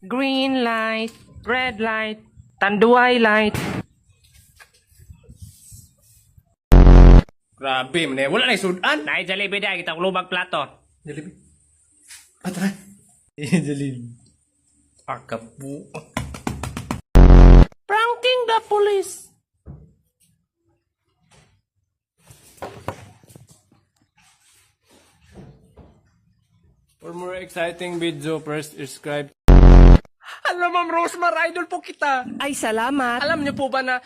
Green light, red light, tanduay light. Grabe, man. Wala na sudan. Naay Jollibee dahil kita ulubag plato. Jollibee. Tara. Jollibee. Akapu. Pranking the police. For more exciting video, first subscribe. Alam, Ma'am Rosemar, idol po kita. Ay, salamat. Alam niyo po ba na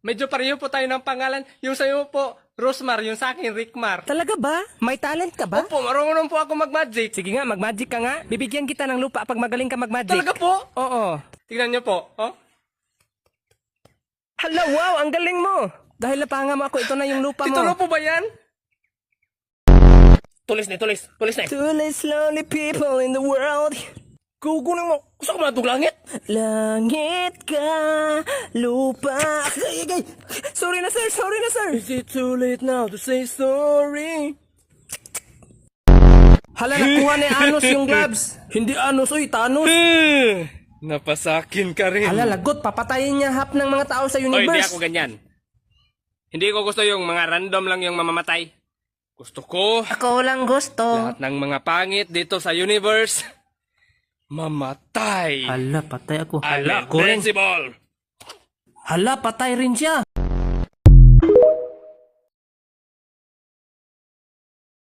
medyo pareho po tayo ng pangalan? Yung sa'yo po, Rosemar, yung sa akin, Rickmar. Talaga ba? May talent ka ba? Opo, marunong po ako mag-magic. Sige nga, mag-magic ka nga. Bibigyan kita ng lupa pag magaling ka mag-magic. Talaga po? Oo. Tingnan niyo po, oh. Hala, wow, ang galing mo. Dahil napanga mo ako, ito na yung lupa mo. Titulo po ba yan? Tulis na, tulis. Tulis na. To the lonely people in the world. Kukunin mo. Gusto ko matug langit. Langit ka, lupa. Ay. Sorry na, sir. Sorry na, sir. Is it too late now to say sorry? Hala, nakuha ni Anos yung gloves. Hindi Anos, uy, Thanos. Napasakin ka rin. Hala, lagot. Papatayin niya half ng mga tao sa Oy, hindi universe. ako ganyan. Hindi ko gusto yung mga random lang yung mamamatay. Gusto ko Ako lang gusto. lahat ng mga pangit dito sa universe mamatay. Hala, patay ako. Hala, ako rin. invincible. Hala, patay rin siya.